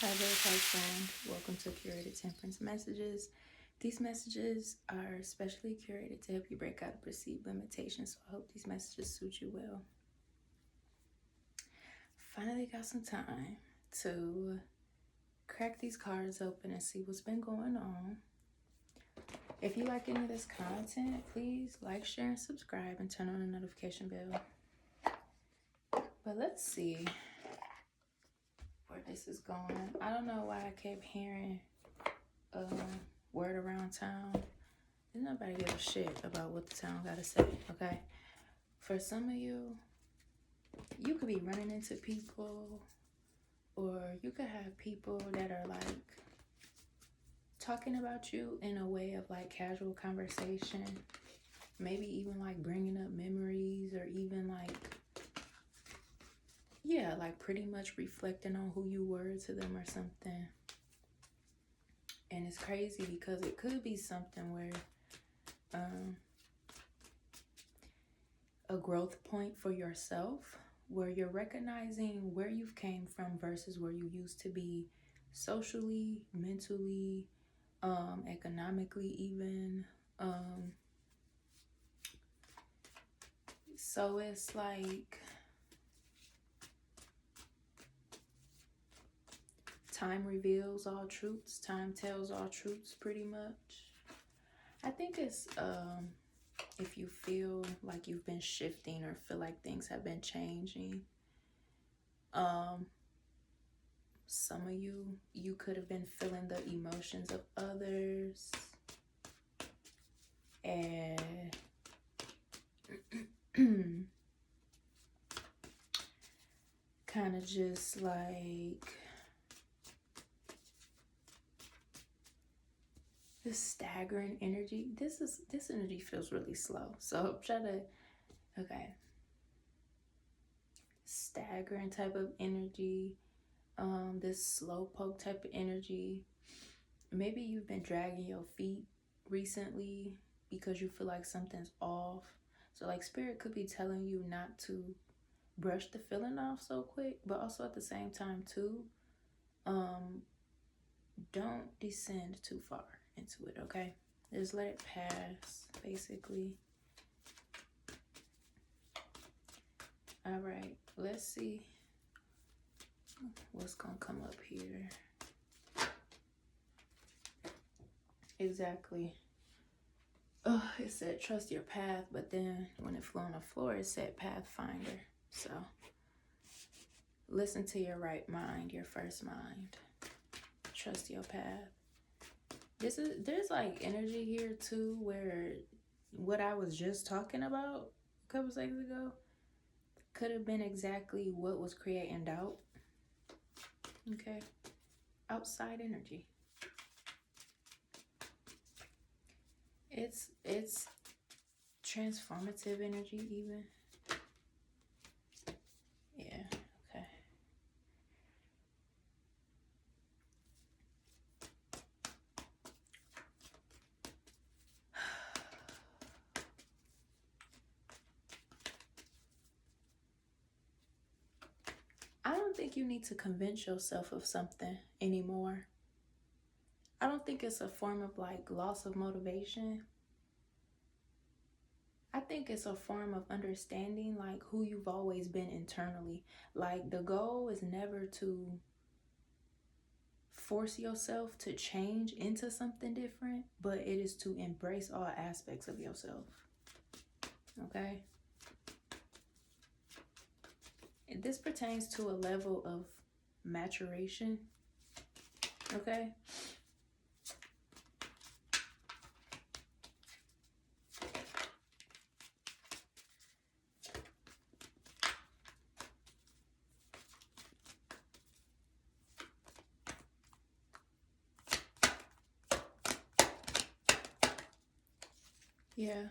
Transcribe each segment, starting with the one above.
Hi there, friend. Welcome to Curated Temperance Messages. These messages are specially curated to help you break out of perceived limitations, so I hope these messages suit you well. Finally got some time to crack these cards open and see what's been going on. If you like any of this content, please like, share, and subscribe, and turn on the notification bell. But let's see where this is going. I don't know why I kept hearing word around town. There's nobody give a shit about what the town gotta say, okay? For some of you, you could be running into people, or you could have people that are like talking about you in a way of like casual conversation, maybe even like bringing up memories, or even like, yeah, like pretty much reflecting on who you were to them or something. And it's crazy because it could be something where a growth point for yourself, where you're recognizing where you've came from versus where you used to be socially, mentally, economically even. So it's like time reveals all truths, time tells all truths pretty much. I think it's if you feel like you've been shifting or feel like things have been changing, some of you could have been feeling the emotions of others, and kind of just like this staggering energy. This energy feels really slow, so try to, okay, staggering type of energy, this slow poke type of energy. Maybe you've been dragging your feet recently because you feel like something's off. So like spirit could be telling you not to brush the feeling off so quick, but also at the same time too, don't descend too far into it, okay? Just let it pass, basically. All right, let's see what's gonna come up here. Exactly. Oh, it said trust your path, but then when it flew on the floor, it said pathfinder. So listen to your right mind, your first mind. Trust your path. There's like energy here too, where what I was just talking about a couple seconds ago could have been exactly what was creating doubt. Okay, outside energy. It's transformative energy even. Yeah, okay. I don't think you need to convince yourself of something anymore. I don't think it's a form of like loss of motivation. I think it's a form of understanding like who you've always been internally. Like the goal is never to force yourself to change into something different, but it is to embrace all aspects of yourself. Okay? And this pertains to a level of maturation. Okay? Yeah.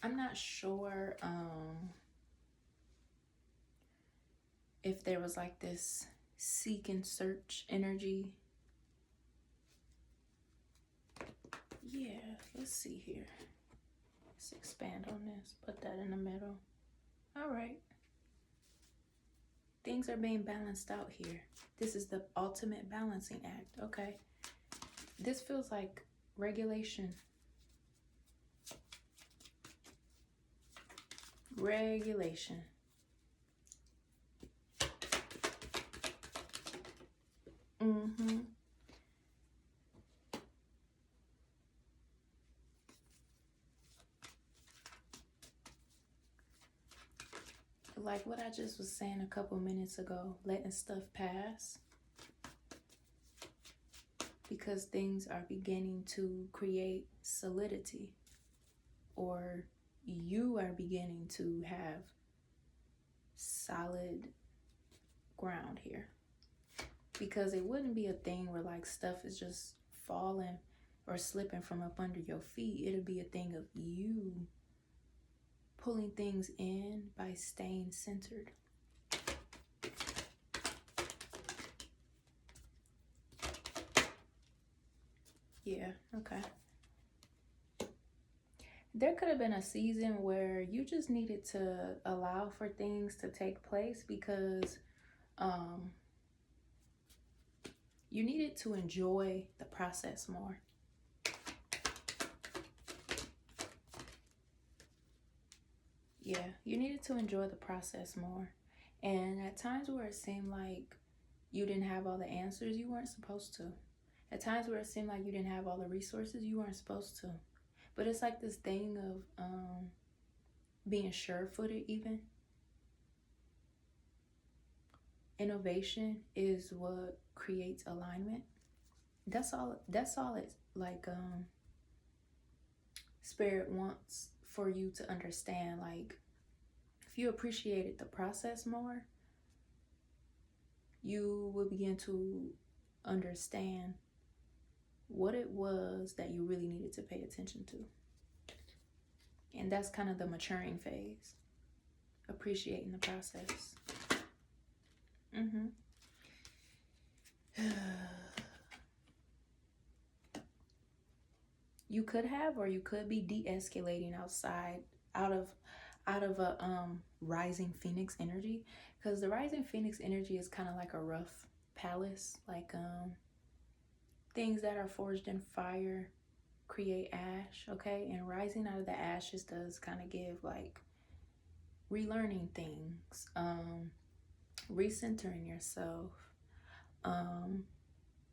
I'm not sure if there was like this seek and search energy. Yeah, let's see here. Let's expand on this. Put that in the middle. All right. things are being balanced out here. This is the ultimate balancing act. Okay. This feels like regulation. Regulation. Like what I just was saying a couple minutes ago, letting stuff pass. Because things are beginning to create solidity, or you are beginning to have solid ground here. Because it wouldn't be a thing where like stuff is just falling or slipping from up under your feet. It'll be a thing of you pulling things in by staying centered. Yeah, okay. There could have been a season where you just needed to allow for things to take place because you needed to enjoy the process more. Yeah, you needed to enjoy the process more. And at times where it seemed like you didn't have all the answers, you weren't supposed to. At times where it seemed like you didn't have all the resources, you weren't supposed to. But it's like this thing of being sure-footed even. Innovation is what creates alignment. That's all it's like. Spirit wants for you to understand, like, if you appreciated the process more, you will begin to understand what it was that you really needed to pay attention to. And that's kind of the maturing phase, appreciating the process. You could have, or you could be de-escalating out of a rising phoenix energy, because the rising phoenix energy is kind of like a rough palace, like things that are forged in fire create ash, okay? And rising out of the ashes does kind of give like relearning things, recentering yourself,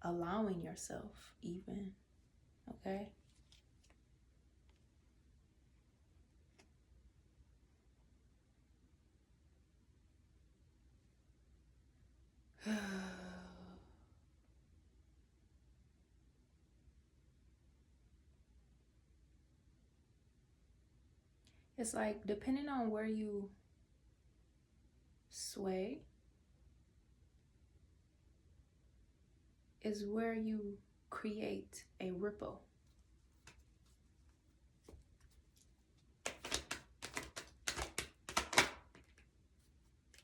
allowing yourself even, okay? It's like, depending on where you sway is where you create a ripple.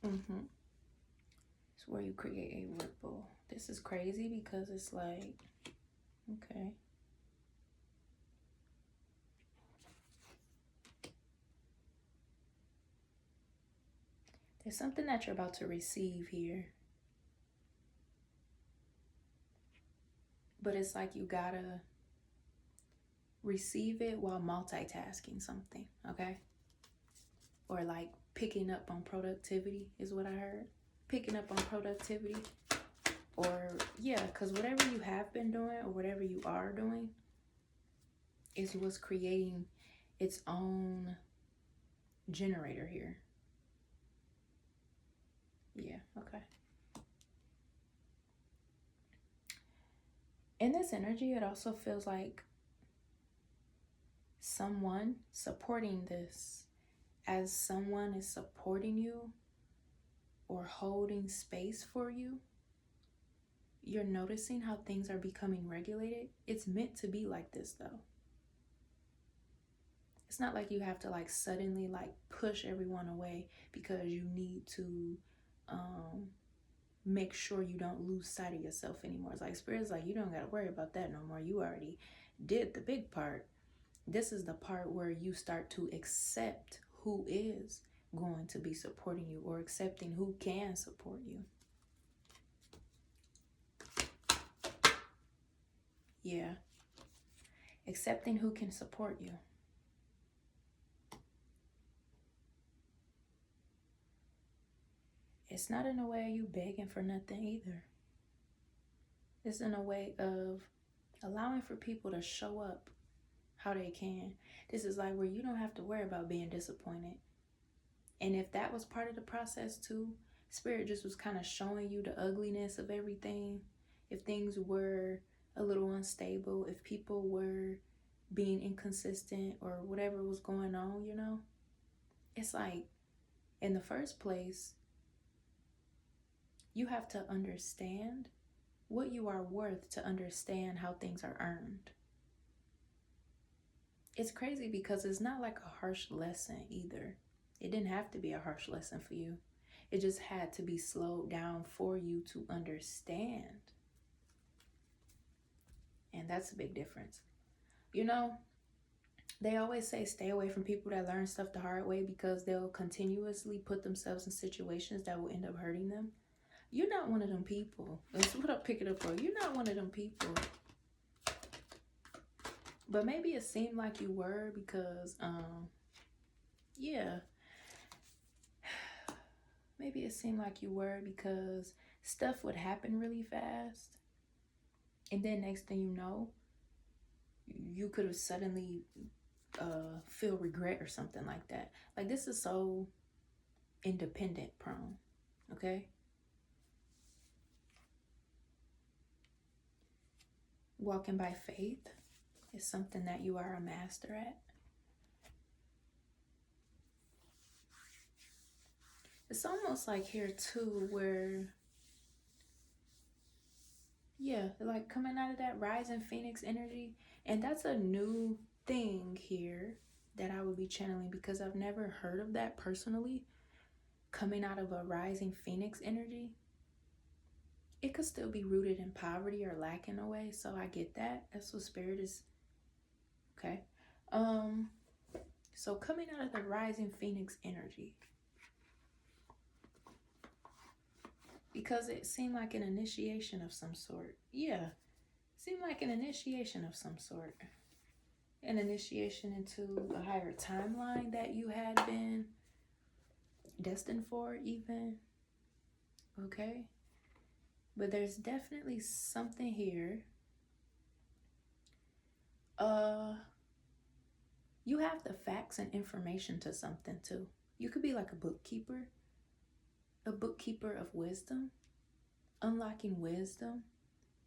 It's where you create a ripple. This is crazy because it's like, okay. There's something that you're about to receive here. But it's like you gotta receive it while multitasking something, okay? Or like picking up on productivity is what I heard. Picking up on productivity. Or, yeah, because whatever you have been doing or whatever you are doing is what's creating its own generator here. Yeah, okay. In this energy, it also feels like someone supporting this, as someone is supporting you or holding space for you. You're noticing how things are becoming regulated. It's meant to be like this though. It's not like you have to like suddenly like push everyone away because you need to make sure you don't lose sight of yourself anymore. It's like Spirit's like, you don't got to worry about that no more. You already did the big part. This is the part where you start to accept who is going to be supporting you or accepting who can support you. Yeah. Accepting who can support you. It's not in a way you begging for nothing either. It's in a way of allowing for people to show up how they can. This is like where you don't have to worry about being disappointed. And if that was part of the process too, Spirit just was kind of showing you the ugliness of everything. If things were a little unstable, if people were being inconsistent or whatever was going on, you know, it's like in the first place, you have to understand what you are worth to understand how things are earned. It's crazy because it's not like a harsh lesson either. It didn't have to be a harsh lesson for you. It just had to be slowed down for you to understand. And that's a big difference. You know, they always say stay away from people that learn stuff the hard way because they'll continuously put themselves in situations that will end up hurting them. You're not one of them people. That's what I'm picking up on. You're not one of them people. But maybe it seemed like you were because, yeah. Maybe it seemed like you were because stuff would happen really fast. And then next thing you know, you could have suddenly feel regret or something like that. Like this is so independent prone, okay? Walking by faith is something that you are a master at. It's almost like here too where, yeah, like coming out of that rising phoenix energy. And that's a new thing here that I would be channeling because I've never heard of that personally. Coming out of a rising phoenix energy. It could still be rooted in poverty or lack in a way. So I get that. That's what spirit is. Okay. So coming out of the rising phoenix energy. Because it seemed like an initiation of some sort. Yeah. It seemed like an initiation of some sort. An initiation into a higher timeline that you had been destined for even. Okay. But there's definitely something here. You have the facts and information to something too. You could be like a bookkeeper of wisdom, unlocking wisdom,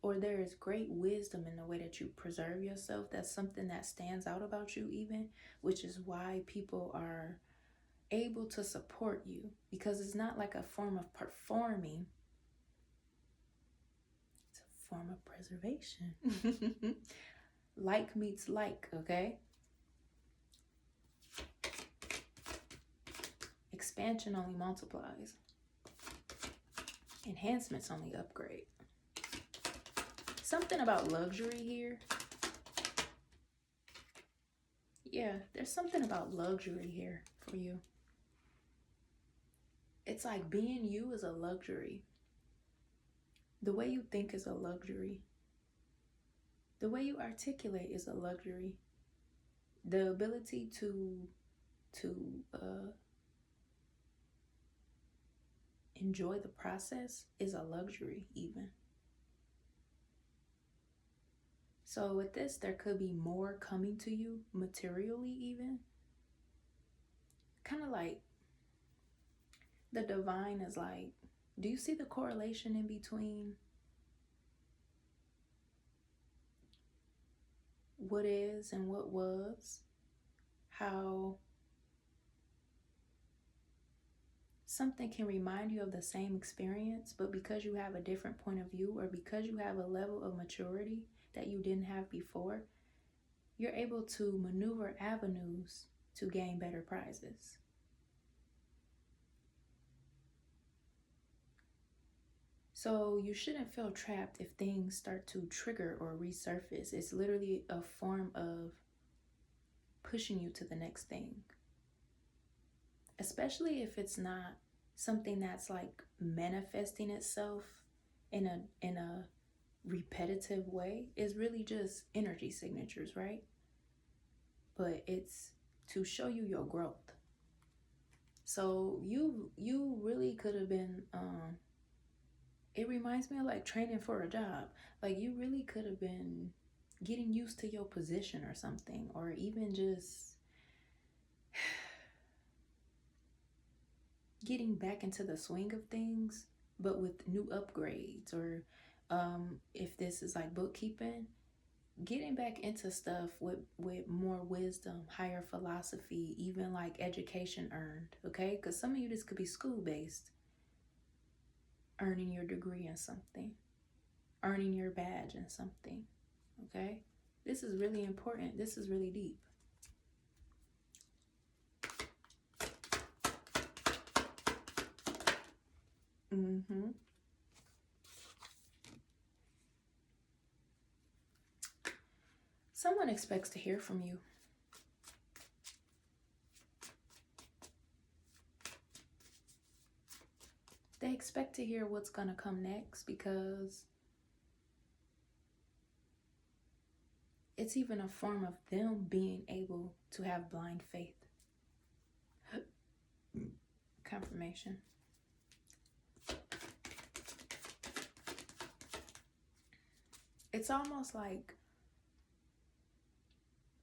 or there is great wisdom in the way that you preserve yourself. That's something that stands out about you even, which is why people are able to support you because it's not like a form of performing. It's a form of preservation. Like meets like, okay? Expansion only multiplies. Enhancements only upgrade. Something about luxury here. Yeah, there's something about luxury here for you. It's like being you is a luxury. The way you think is a luxury. The way you articulate is a luxury. The ability to enjoy the process is a luxury even. So with this, there could be more coming to you materially even. Kind of like the divine is like, do you see the correlation in between what is and what was? How something can remind you of the same experience, but because you have a different point of view or because you have a level of maturity that you didn't have before, you're able to maneuver avenues to gain better prizes. So you shouldn't feel trapped if things start to trigger or resurface. It's literally a form of pushing you to the next thing. especially if it's not something that's like manifesting itself in a repetitive way. Is really just energy signatures, right? But it's to show you your growth. So you really could have been it reminds me of like training for a job. Like you really could have been getting used to your position or something, or even just getting back into the swing of things, but with new upgrades. Or if this is like bookkeeping, getting back into stuff with more wisdom, higher philosophy, even like education earned. Okay, because some of you, this could be school based, earning your degree in something, earning your badge in something. Okay, this is really important. This is really deep. Someone expects to hear from you. They expect to hear what's going to come next, because it's even a form of them being able to have blind faith. Confirmation. It's almost like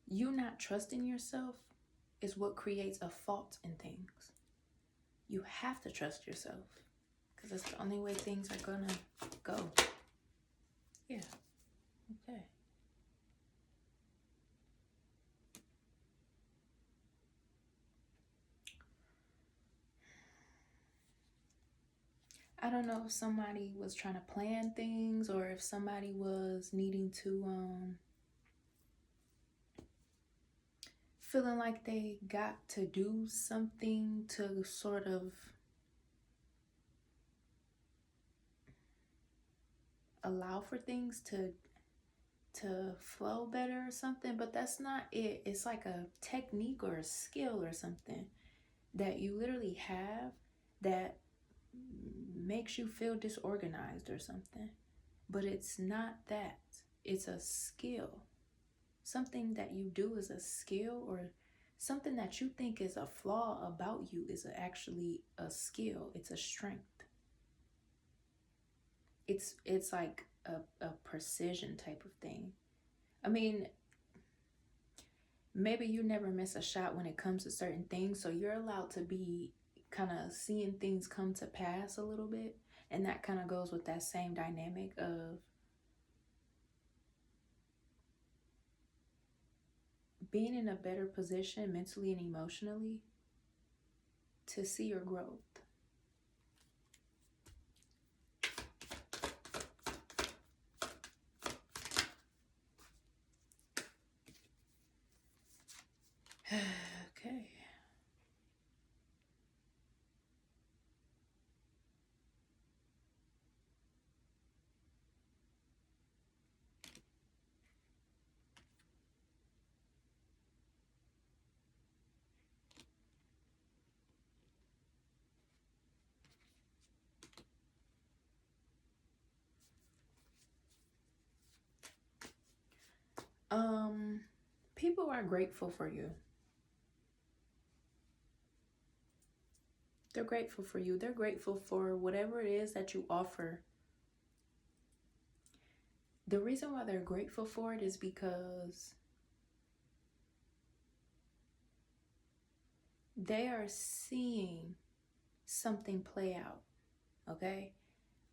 you not trusting yourself is what creates a fault in things. You have to trust yourself, because that's the only way things are gonna go. Yeah. Okay. I don't know if somebody was trying to plan things, or if somebody was needing to feeling like they got to do something to sort of allow for things to flow better or something. But that's not it. It's like a technique or a skill or something that you literally have that makes you feel disorganized or something. But it's not that. It's a skill. Something that you do is a skill, or something that you think is a flaw about you is actually a skill. It's a strength. It's like a precision type of thing. I mean, maybe you never miss a shot when it comes to certain things, so you're allowed to be kind of seeing things come to pass a little bit. And that kind of goes with that same dynamic of being in a better position mentally and emotionally to see your growth. Okay. People are grateful for you. They're grateful for you. They're grateful for whatever it is that you offer. The reason why they're grateful for it is because they are seeing something play out. Okay?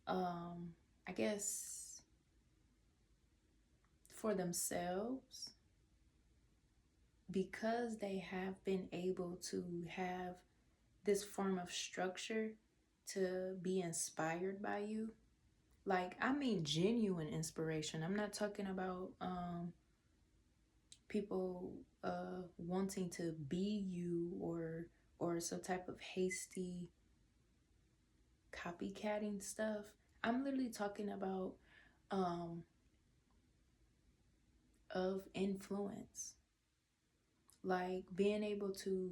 I guess for themselves, because they have been able to have this form of structure to be inspired by you. Like, I mean genuine inspiration. I'm not talking about people wanting to be you, or some type of hasty copycatting stuff. I'm literally talking about of influence. Like being able to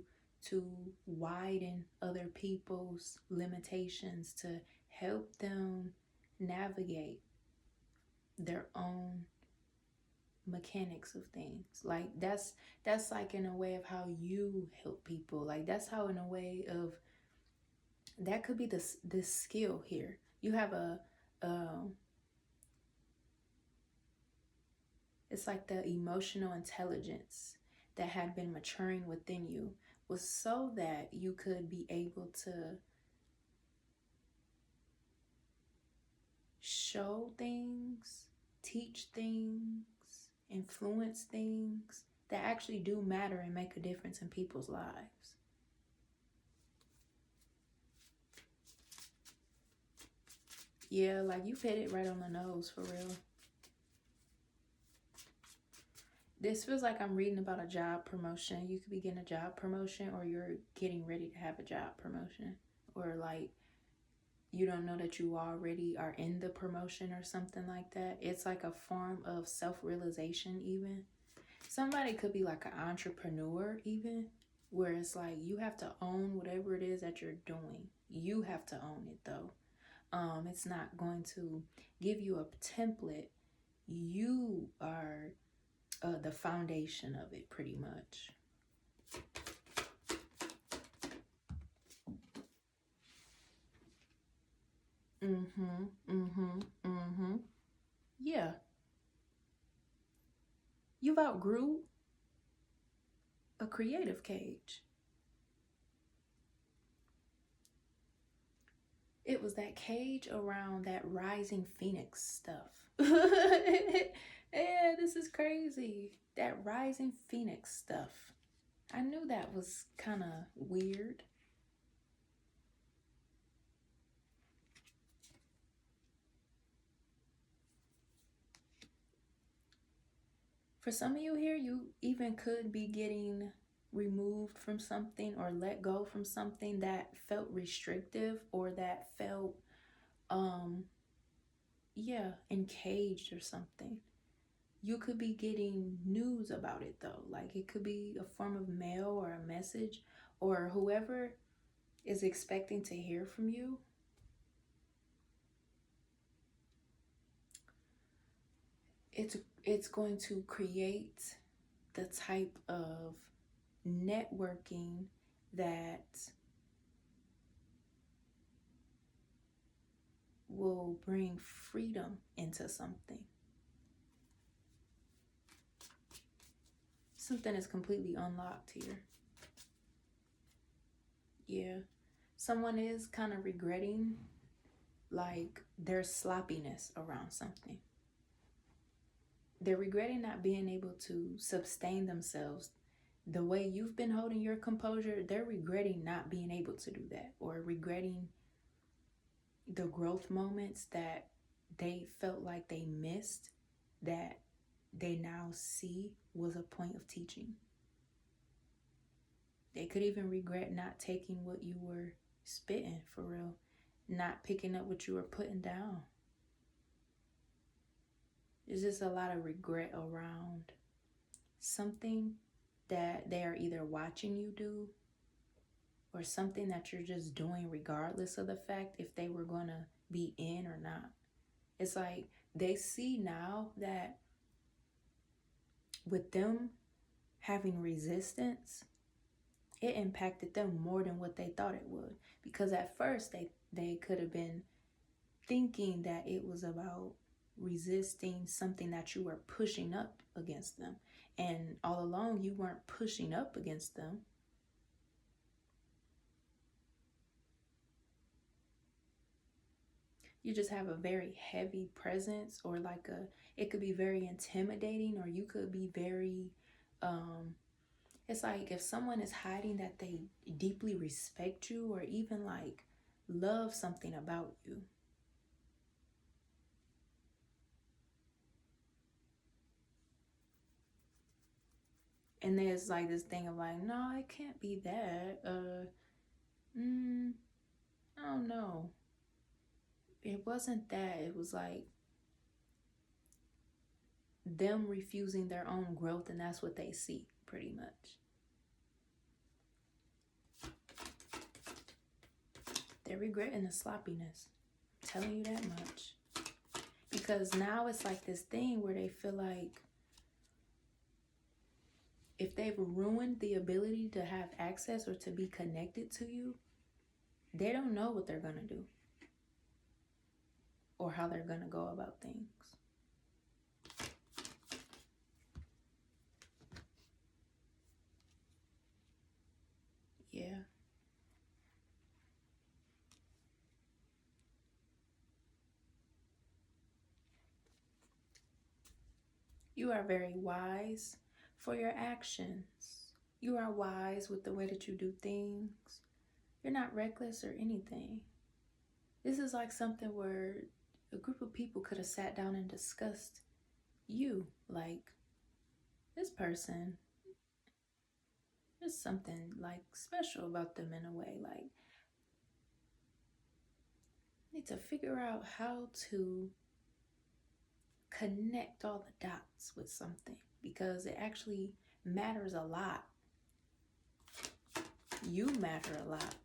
to widen other people's limitations, to help them navigate their own mechanics of things. Like that's like in a way of how you help people. Like that's how in a way of that could be this skill here. You have a it's like the emotional intelligence that had been maturing within you was so that you could be able to show things, teach things, influence things that actually do matter and make a difference in people's lives. Yeah, like you hit it right on the nose, for real. This feels like I'm reading about a job promotion. You could be getting a job promotion, or you're getting ready to have a job promotion. Or like you don't know that you already are in the promotion or something like that. It's like a form of self-realization even. Somebody could be like an entrepreneur even, where it's like you have to own whatever it is that you're doing. You have to own it though. It's not going to give you a template. You are the foundation of it, pretty much. Yeah. You've outgrew a creative cage. It was that cage around that rising phoenix stuff. Yeah, this is crazy. That rising phoenix stuff. I knew that was kind of weird. For some of you here, you even could be getting removed from something or let go from something that felt restrictive or that felt yeah, encaged or something. You could be getting news about it though. Like it could be a form of mail or a message, or whoever is expecting to hear from you. It's going to create the type of networking that will bring freedom into something. Something is completely unlocked here. Yeah. Someone is kind of regretting like their sloppiness around something. They're regretting not being able to sustain themselves the way you've been holding your composure. They're regretting not being able to do that, or regretting the growth moments that they felt like they missed, that they now see was a point of teaching. They could even regret not taking what you were spitting, for real, not picking up what you were putting down. There's just a lot of regret around something that they are either watching you do, or something that you're just doing regardless of the fact if they were going to be in or not. It's like they see now that with them having resistance, it impacted them more than what they thought it would. Because at first they could have been thinking that it was about resisting something that you were pushing up against them. And all along you weren't pushing up against them. You just have a very heavy presence, or like it could be very intimidating, or you could be very it's like if someone is hiding that they deeply respect you or even like love something about you. And there's like this thing of like, no, it can't be that. I don't know. It wasn't that. It was like them refusing their own growth, and that's what they see, pretty much. They're regretting the sloppiness. I'm telling you that much. Because now it's like this thing where they feel like if they've ruined the ability to have access or to be connected to you, they don't know what they're going to do or how they're going to go about things. Yeah. You are very wise for your actions. You are wise with the way that you do things. You're not reckless or anything. This is like something where a group of people could have sat down and discussed you. Like, this person, there's something like special about them in a way. Like, need to figure out how to connect all the dots with something, because it actually matters a lot. You matter a lot.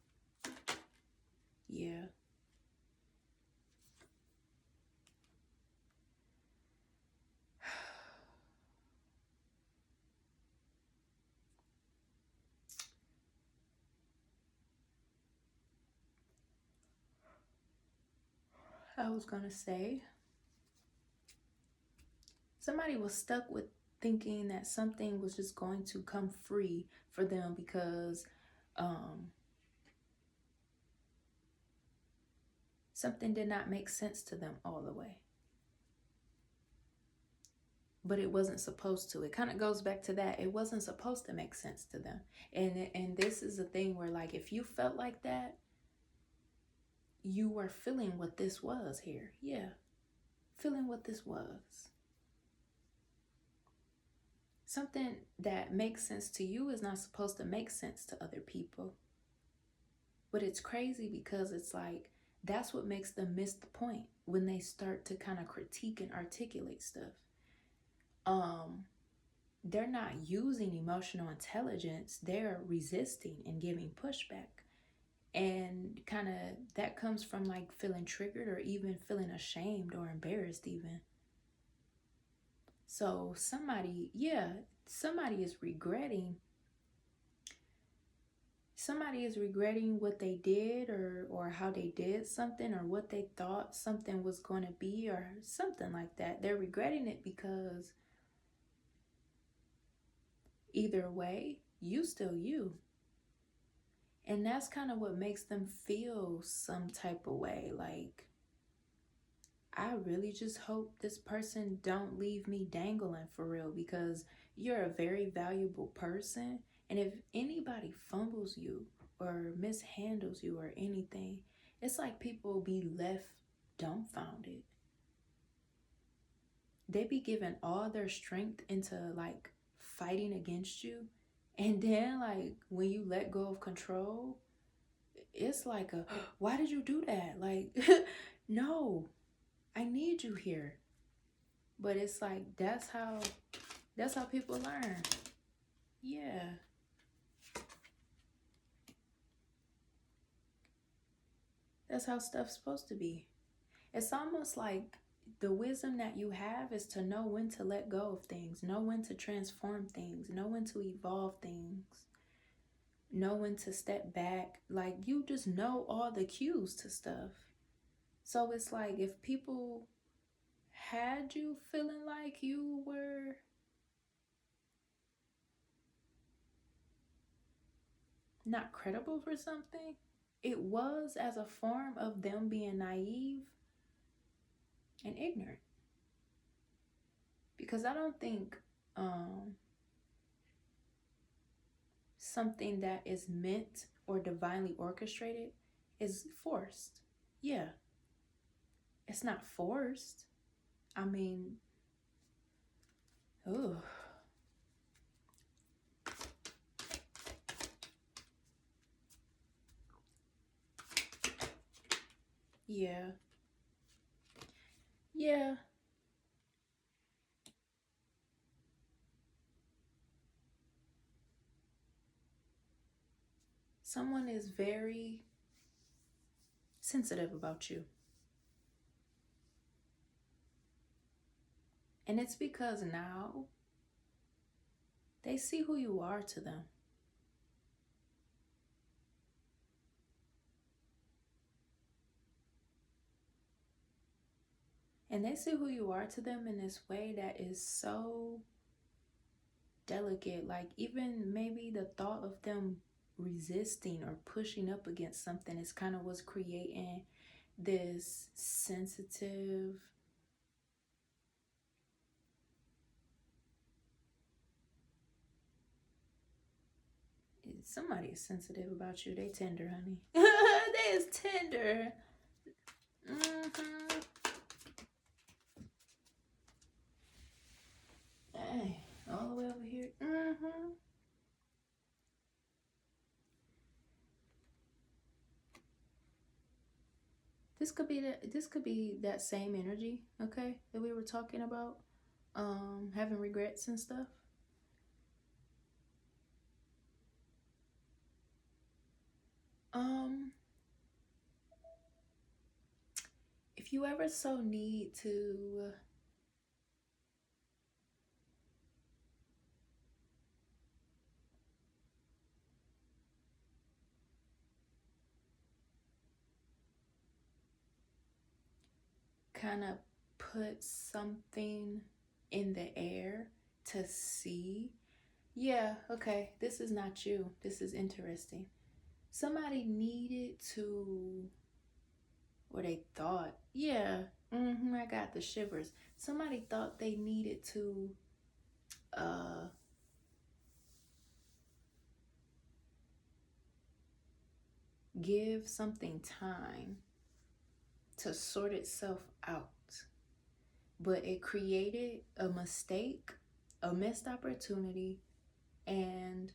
Yeah. I was gonna say, somebody was stuck with thinking that something was just going to come free for them because something did not make sense to them all the way. But it wasn't supposed to. It kind of goes back to that. It wasn't supposed to make sense to them. And this is a thing where, like, if you felt like that, you were feeling what this was here. Yeah. Feeling what this was. Something that makes sense to you is not supposed to make sense to other people. But it's crazy because it's like, that's what makes them miss the point when they start to kind of critique and articulate stuff. They're not using emotional intelligence. They're resisting and giving pushback. And kind of that comes from like feeling triggered or even feeling ashamed or embarrassed even. So somebody is regretting. Somebody is regretting what they did or how they did something or what they thought something was going to be or something like that. They're regretting it because either way, you still you. And that's kind of what makes them feel some type of way. Like, I really just hope this person don't leave me dangling for real, because you're a very valuable person. And if anybody fumbles you or mishandles you or anything, it's like people be left dumbfounded. They be giving all their strength into like fighting against you. And then like when you let go of control, it's like why did you do that? Like, no, I need you here. But it's like, that's how people learn. Yeah. That's how stuff's supposed to be. It's almost like the wisdom that you have is to know when to let go of things, know when to transform things, know when to evolve things, know when to step back. Like, you just know all the cues to stuff. So it's like, if people had you feeling like you were not credible for something, it was as a form of them being naive and ignorant. Because I don't think something that is meant or divinely orchestrated is forced. Yeah. It's not forced. I mean, ugh. Yeah. Yeah. Someone is very sensitive about you. And it's because now they see who you are to them. And they see who you are to them in this way that is so delicate. Like, even maybe the thought of them resisting or pushing up against something is kind of what's creating this sensitive, somebody is sensitive about you. They tender, honey. They is tender. Hey, all the way over here. This could be that same energy, okay, that we were talking about, having regrets and stuff. If you ever so need to kind of put something in the air to see, yeah, okay, this is not you. This is interesting. Somebody needed to, or they thought, yeah, I got the shivers. Somebody thought they needed to give something time to sort itself out, but it created a mistake, a missed opportunity, and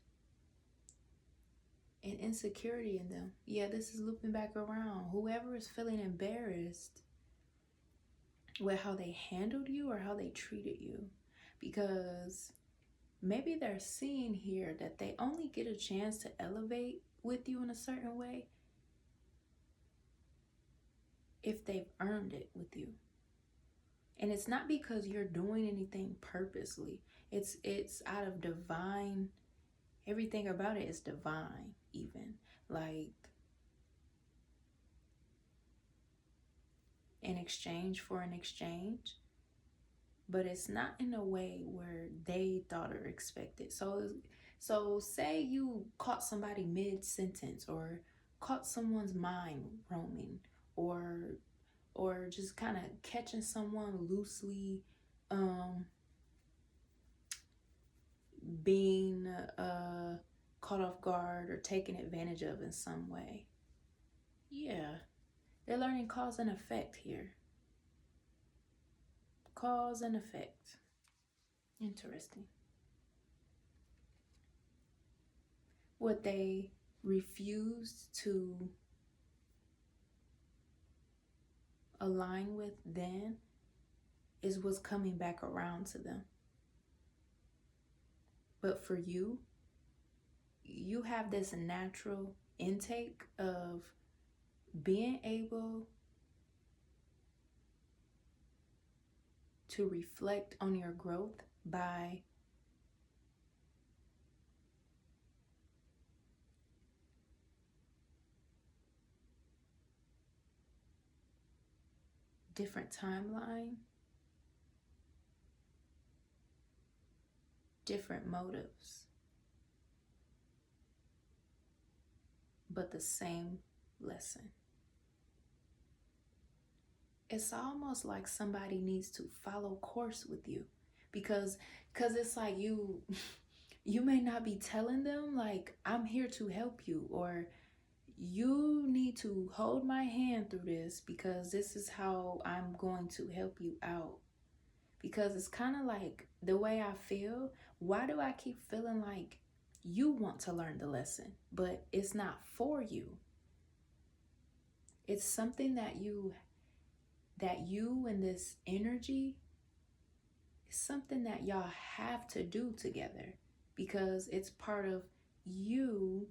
an insecurity in them. Yeah, this is looping back around. Whoever is feeling embarrassed with how they handled you or how they treated you, because maybe they're seeing here that they only get a chance to elevate with you in a certain way if they've earned it with you. And it's not because you're doing anything purposely. It's out of divine, everything about it is divine, even. Like, in exchange for an exchange. But it's not in a way where they thought or expected. So say you caught somebody mid-sentence, or caught someone's mind roaming, or just kind of catching someone loosely being caught off guard or taken advantage of in some way. Yeah, they're learning cause and effect here. Cause and effect. Interesting. What they refused to align with then is what's coming back around to them. But for you, you have this natural intake of being able to reflect on your growth by different timeline, different motives, but the same lesson. It's almost like somebody needs to follow course with you, because it's like you may not be telling them, like, I'm here to help you, or you need to hold my hand through this because this is how I'm going to help you out. Because it's kind of like, the way I feel, why do I keep feeling like you want to learn the lesson, but it's not for you? It's something that you and this energy is something that y'all have to do together, because it's part of you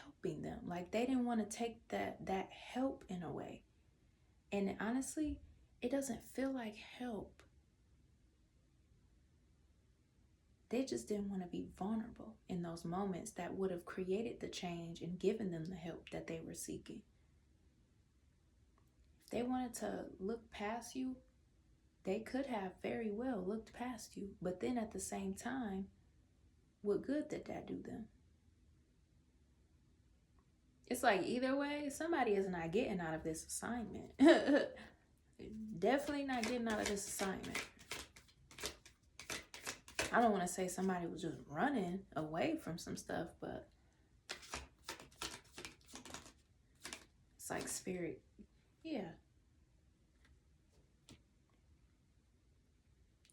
helping them. Like they didn't want to take that help in a way. And honestly, it doesn't feel like help. They just didn't want to be vulnerable in those moments that would have created the change and given them the help that they were seeking. If they wanted to look past you, they could have very well looked past you. But then at the same time, what good did that do them? It's like either way, somebody is not getting out of this assignment. Definitely not getting out of this assignment. I don't want to say somebody was just running away from some stuff, but it's like spirit. Yeah.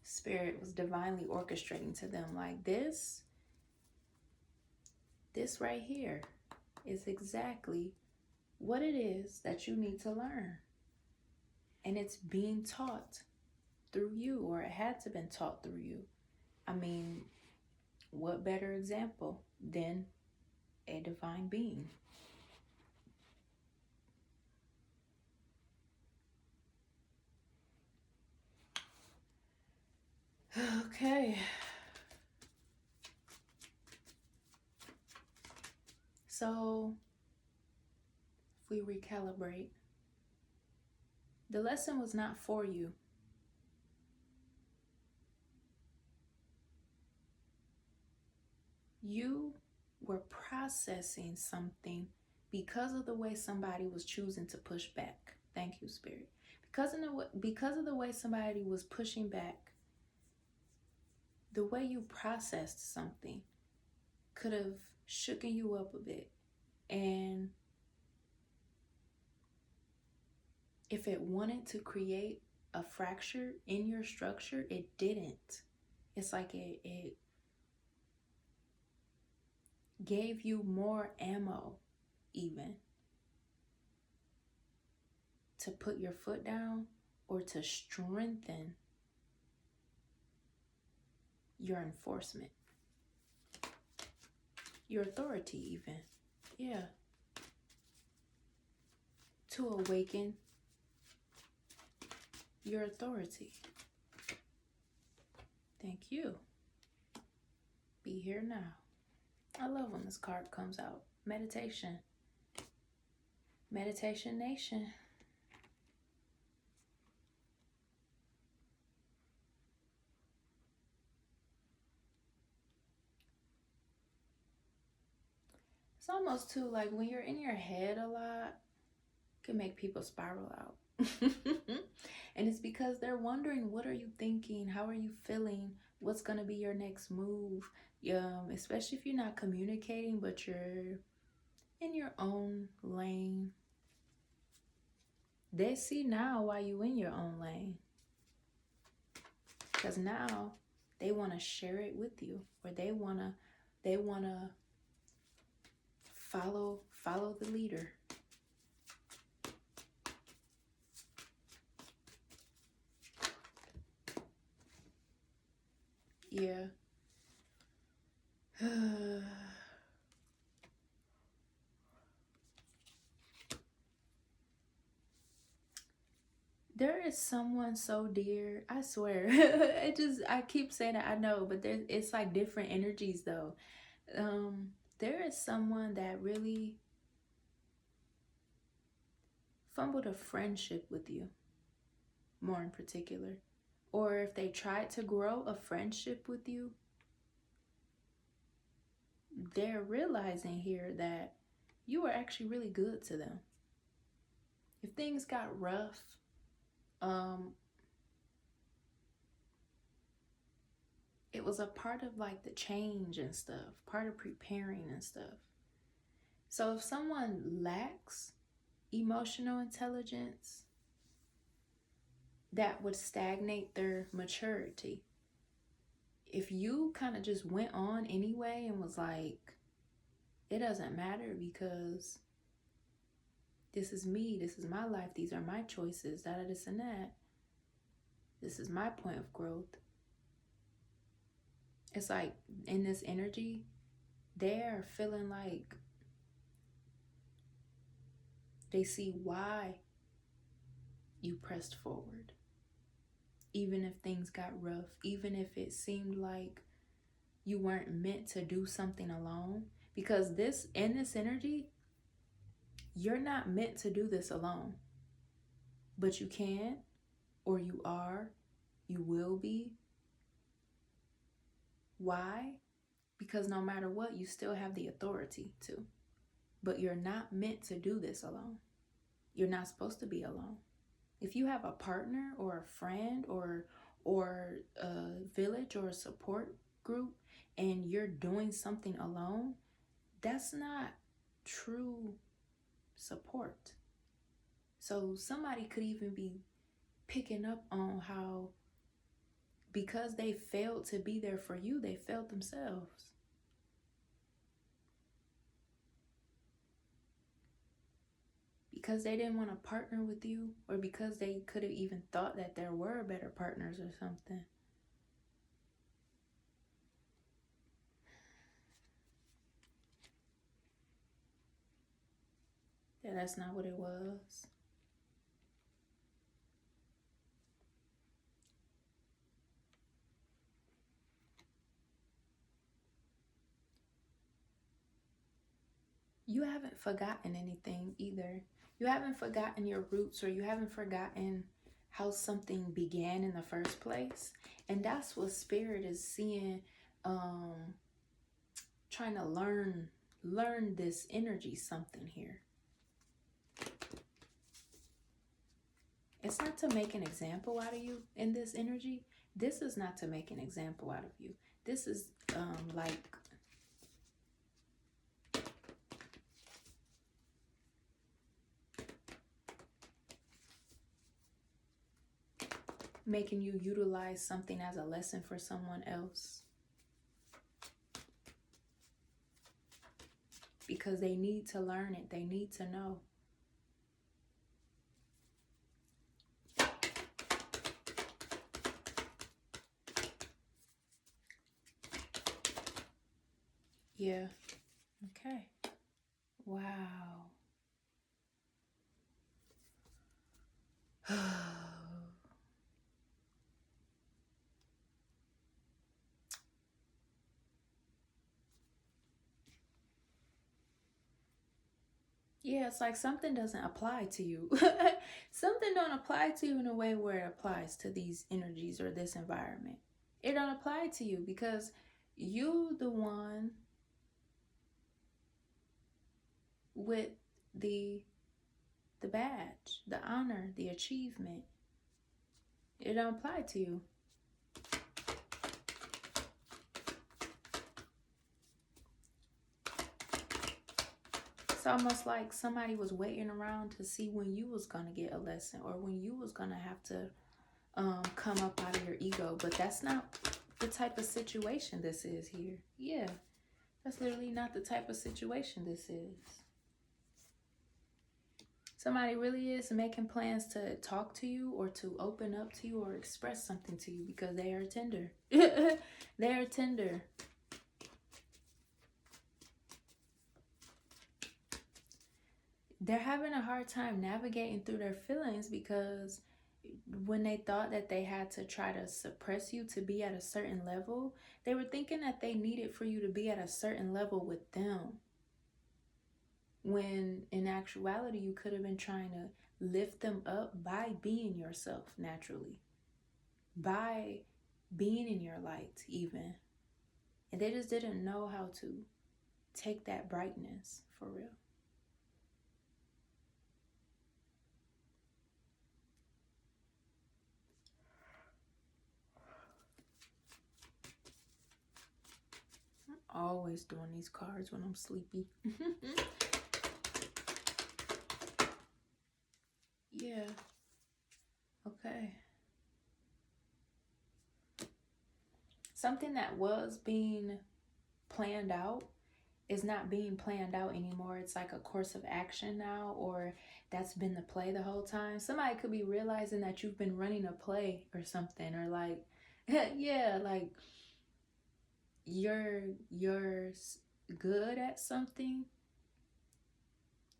Spirit was divinely orchestrating to them like this right here is exactly what it is that you need to learn. And it's being taught through you, or it had to been taught through you. I mean, what better example than a divine being? Okay. So, if we recalibrate, the lesson was not for you. You were processing something because of the way somebody was choosing to push back. Thank you, Spirit. Because of the way somebody was pushing back, the way you processed something could have shooken you up a bit. And if it wanted to create a fracture in your structure, it didn't. It's like it gave you more ammo even to put your foot down or to strengthen your enforcement, your authority even. Yeah. To awaken your authority. Thank you. Be here now. I love when this card comes out. Meditation. Meditation Nation. It's almost too like when you're in your head a lot, it can make people spiral out. And it's because they're wondering, what are you thinking? How are you feeling? What's going to be your next move? Especially if you're not communicating, but you're in your own lane. They see now why you in your own lane. Because now they want to share it with you, or they want to follow the leader. Yeah. There is someone so dear, I swear. I keep saying it, I know, but it's like different energies though. There is someone that really fumbled a friendship with you, more in particular. Or if they tried to grow a friendship with you, they're realizing here that you were actually really good to them. If things got rough, it was a part of like the change and stuff, part of preparing and stuff. So if someone lacks emotional intelligence, that would stagnate their maturity. If you kind of just went on anyway and was like, it doesn't matter because this is me, this is my life, these are my choices, this and that. This is my point of growth. It's like in this energy, they're feeling like They see why you pressed forward. Even if things got rough, even if it seemed like you weren't meant to do something alone. Because in this energy, you're not meant to do this alone. But you can, or you are, you will be. Why? Because no matter what, you still have the authority to. But you're not meant to do this alone. You're not supposed to be alone. If you have a partner or a friend or a village or a support group and you're doing something alone, that's not true support. So somebody could even be picking up on how, because they failed to be there for you, they failed themselves. Because they didn't want to partner with you, or because they could have even thought that there were better partners or something. Yeah, that's not what it was. You haven't forgotten anything either. You haven't forgotten your roots, or you haven't forgotten how something began in the first place. And that's what Spirit is seeing, trying to learn this energy something here. It's not to make an example out of you in this energy. This is not to make an example out of you. This is like making you utilize something as a lesson for someone else. Because they need to learn it. They need to know. Yeah. Okay. Wow. Yeah, it's like something doesn't apply to you. Something don't apply to you in a way where it applies to these energies or this environment. It don't apply to you because you the one with the badge, the honor, the achievement. It don't apply to you. It's almost like somebody was waiting around to see when you was gonna get a lesson, or when you was gonna have to come up out of your ego. But that's not the type of situation this is here. Yeah, that's literally not the type of situation this is. Somebody really is making plans to talk to you, or to open up to you, or express something to you, because they are tender. They are tender. They're having a hard time navigating through their feelings, because when they thought that they had to try to suppress you to be at a certain level, they were thinking that they needed for you to be at a certain level with them. When in actuality, you could have been trying to lift them up by being yourself naturally, by being in your light even. And they just didn't know how to take that brightness for real. I'm always doing these cards when I'm sleepy. Yeah. Okay. Something that was being planned out is not being planned out anymore. It's like a course of action now, or that's been the play the whole time. Somebody could be realizing that you've been running a play or something, or like, yeah, like you're good at something,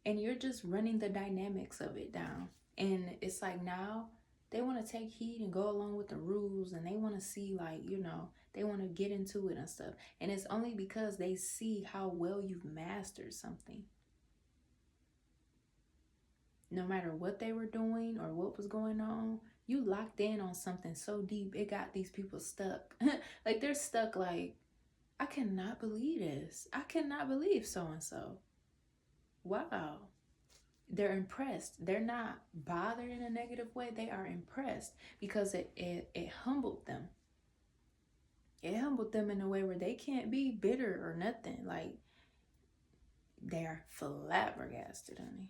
And you're just running the dynamics of it down. And it's like now they want to take heed and go along with the rules, and they want to see, like, you know, they want to get into it and stuff. And it's only because they see how well you've mastered something. No matter what they were doing or what was going on, you locked in on something so deep, it got these people stuck. Like, they're stuck like, I cannot believe this. I cannot believe so-and-so. Wow. They're impressed. They're not bothered in a negative way. They are impressed because it humbled them. It humbled them in a way where they can't be bitter or nothing. Like, they're flabbergasted, honey.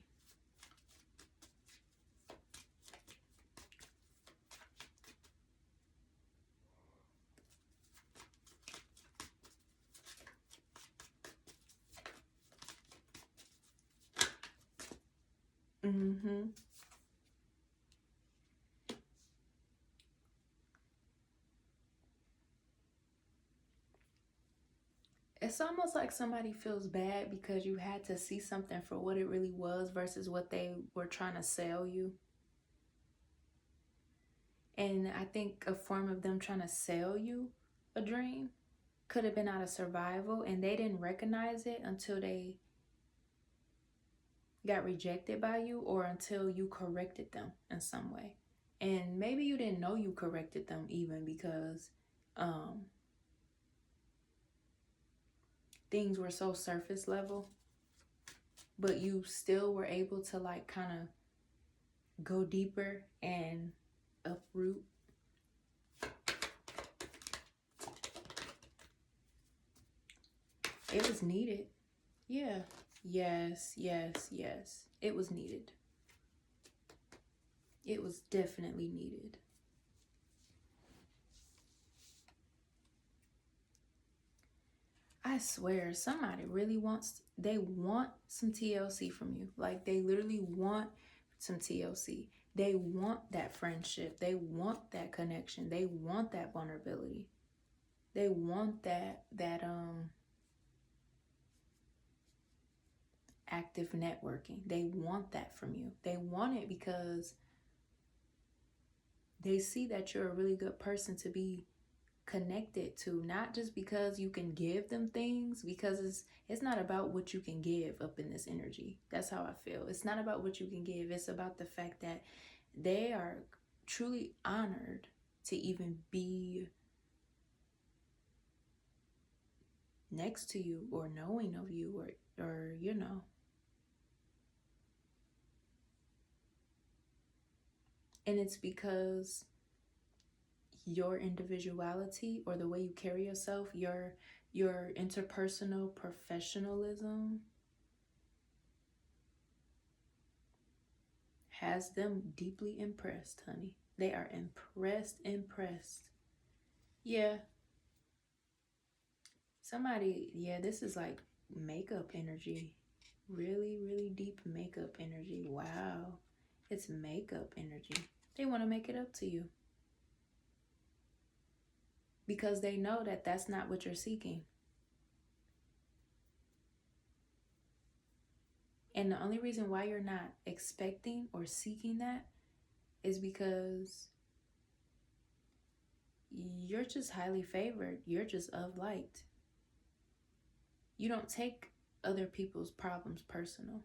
Mm-hmm. It's almost like somebody feels bad because you had to see something for what it really was versus what they were trying to sell you. And I think a form of them trying to sell you a dream could have been out of survival, and they didn't recognize it until they got rejected by you, or until you corrected them in some way. And maybe you didn't know you corrected them even, because things were so surface level, but you still were able to, like, kind of go deeper and uproot. It was needed. Yeah. Yes, yes, yes. It was needed. It was definitely needed. I swear, somebody really they want some TLC from you. Like, they literally want some TLC. They want that friendship. They want that connection. They want that vulnerability. They want that active networking. They want that from you. They want it because they see that you're a really good person to be connected to, not just because you can give them things, because it's not about what you can give up in this energy. That's how I feel. It's not about what you can give. It's about the fact that they are truly honored to even be next to you, or knowing of you, or you know. And it's because your individuality, or the way you carry yourself, your interpersonal professionalism has them deeply impressed, honey. They are impressed. Yeah. Yeah, this is like makeup energy. Really, really deep makeup energy. Wow. It's makeup energy. They want to make it up to you, because they know that that's not what you're seeking. And the only reason why you're not expecting or seeking that is because you're just highly favored. You're just of light. You don't take other people's problems personal.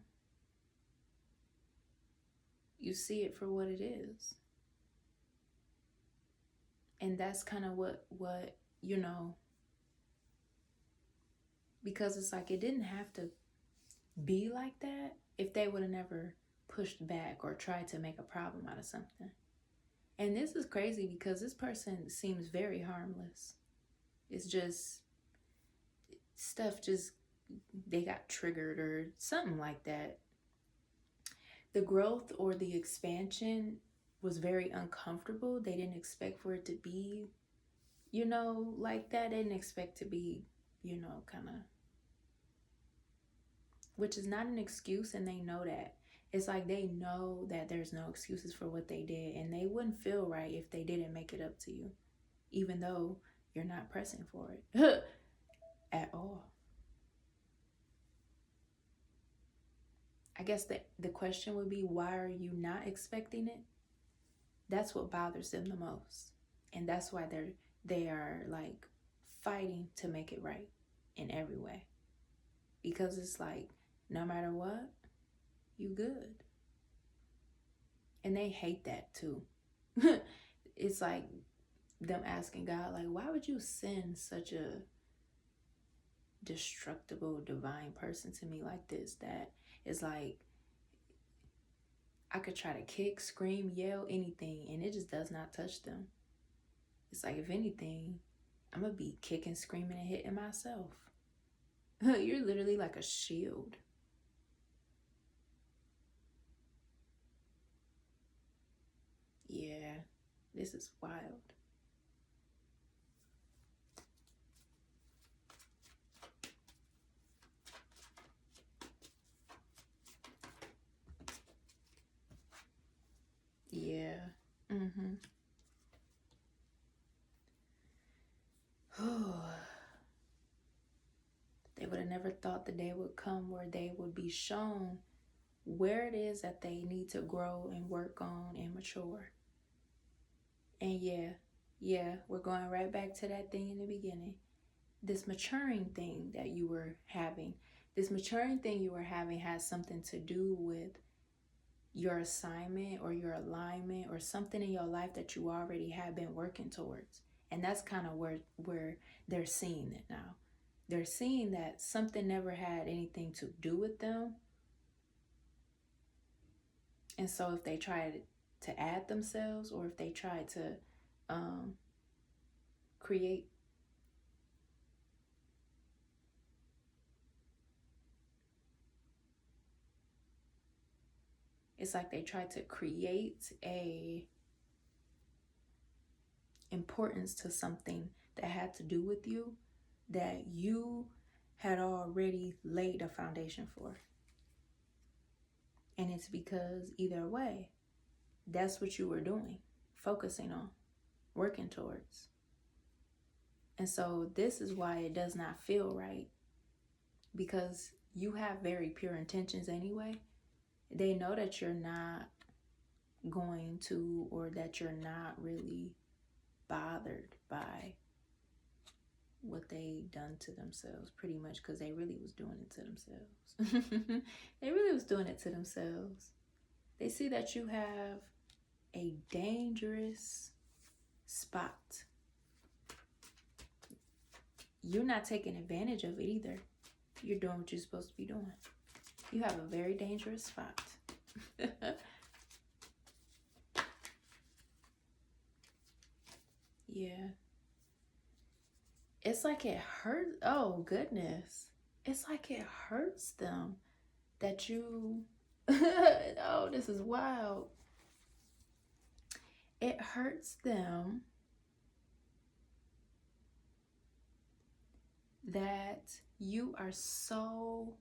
You see it for what it is. And that's kind of what you know, because it's like, it didn't have to be like that if they would have never pushed back or tried to make a problem out of something. And this is crazy because this person seems very harmless. It's just stuff, just they got triggered or something like that. The growth or the expansion was very uncomfortable. They didn't expect for it to be, you know, like that. They didn't expect to be, you know, kind of, which is not an excuse, and they know that. It's like they know that there's no excuses for what they did, and they wouldn't feel right if they didn't make it up to you, even though you're not pressing for it at all. I guess the question would be, why are you not expecting it? That's what bothers them the most. And that's why they are like fighting to make it right in every way. Because it's like, no matter what, you good. And they hate that too. It's like them asking God, like, why would you send such a destructible divine person to me like this? That is like, I could try to kick, scream, yell, anything, and it just does not touch them. It's like, if anything, I'm gonna be kicking, screaming, and hitting myself. You're literally like a shield. Yeah, this is wild. Yeah. Mm-hmm. They would have never thought the day would come where they would be shown where it is that they need to grow and work on and mature. And yeah, we're going right back to that thing in the beginning. This maturing thing that you were having, has something to do with your assignment or your alignment or something in your life that you already have been working towards. And that's kind of where they're seeing it now. They're seeing that something never had anything to do with them. And so if they try to add themselves, or if they try to create, it's like they try to create a importance to something that had to do with you, that you had already laid a foundation for. And it's because either way, that's what you were doing, focusing on, working towards. And so this is why it does not feel right, because you have very pure intentions anyway. They know that you're not going to, or that you're not really bothered by what they done to themselves, pretty much, because they really was doing it to themselves. They really was doing it to themselves. They see that you have a dangerous spot. You're not taking advantage of it either. You're doing what you're supposed to be doing. You have a very dangerous spot. Yeah. It's like it hurts. Oh, goodness. It's like it hurts them that you... Oh, this is wild. It hurts them that you are so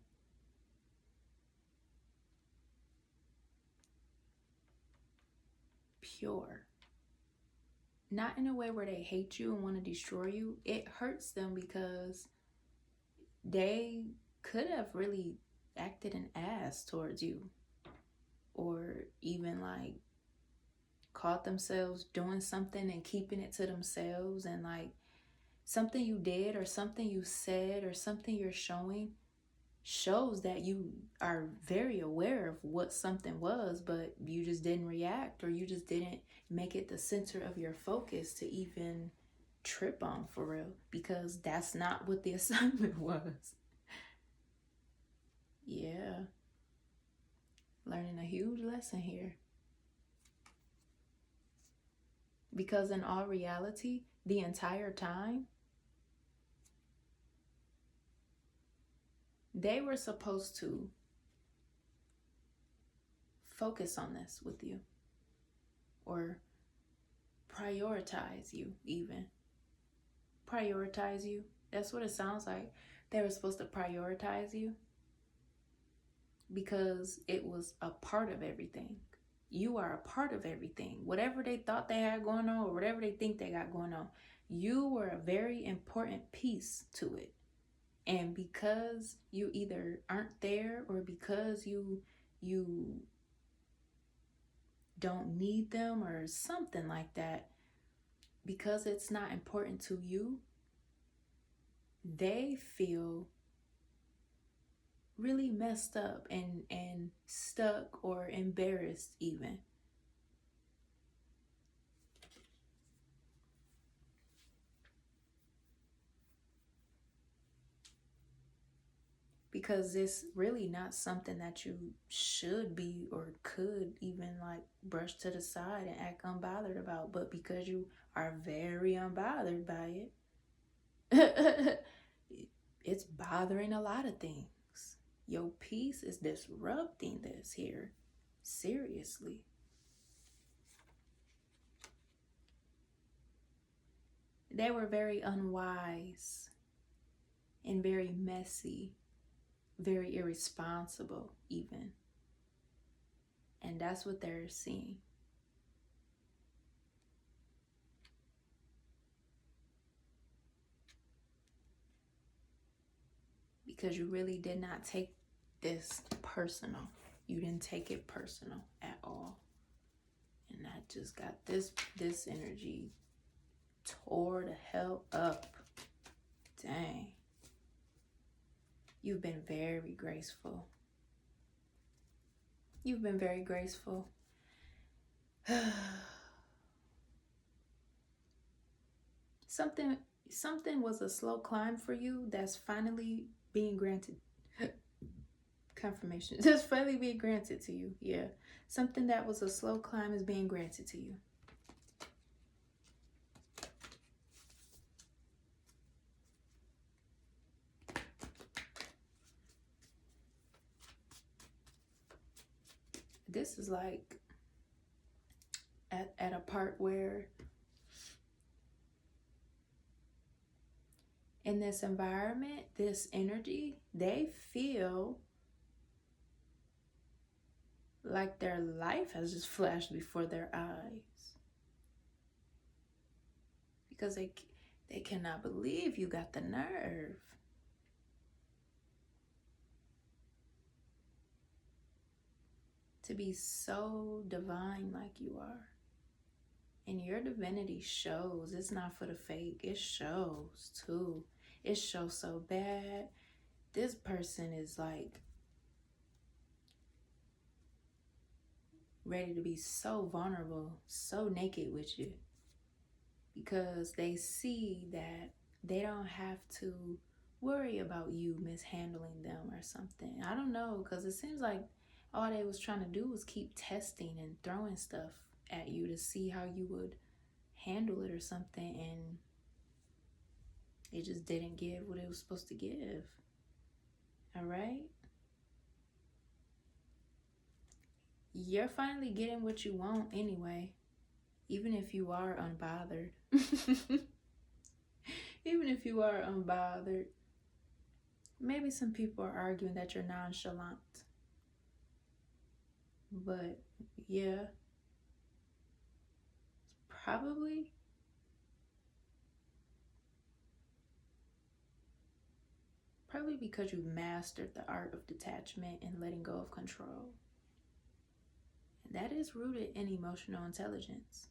pure. Not in a way where they hate you and want to destroy you. It hurts them because they could have really acted an ass towards you, or even like caught themselves doing something and keeping it to themselves, and like something you did or something you said or something you're showing shows that you are very aware of what something was, but you just didn't react, or you just didn't make it the center of your focus to even trip on, for real, because that's not what the assignment was. Yeah. Learning a huge lesson here. Because in all reality, the entire time, they were supposed to focus on this with you, or prioritize you, even. Prioritize you. That's what it sounds like. They were supposed to prioritize you because it was a part of everything. You are a part of everything. Whatever they thought they had going on, or whatever they think they got going on, you were a very important piece to it. And because you either aren't there, or because you you don't need them or something like that. Because it's not important to you, they feel really messed up and stuck or embarrassed even. Because it's really not something that you should be or could even like brush to the side and act unbothered about. But because you are very unbothered by it, it's bothering a lot of things. Your peace is disrupting this here. Seriously. They were very unwise and very messy, very irresponsible even. And that's what they're seeing. Because you really did not take this personal. You didn't take it personal at all. And I just got this energy tore the hell up. Dang. You've been very graceful. You've been very graceful. Something was a slow climb for you that's finally being granted. Confirmation. Just finally being granted to you. Yeah. Something that was a slow climb is being granted to you. This is like at a part where in this environment, this energy, they feel like their life has just flashed before their eyes. Because they cannot believe you got the nerve. To be so divine like you are. And your divinity shows. It's not for the fake. It shows too. It shows so bad. This person is like ready to be so vulnerable, so naked with you. Because they see that they don't have to worry about you mishandling them or something. I don't know, because it seems like all they was trying to do was keep testing and throwing stuff at you to see how you would handle it or something, and it just didn't give what it was supposed to give. All right? You're finally getting what you want anyway, even if you are unbothered. Even if you are unbothered. Maybe some people are arguing that you're nonchalant. But yeah, probably because you've mastered the art of detachment and letting go of control. And that is rooted in emotional intelligence.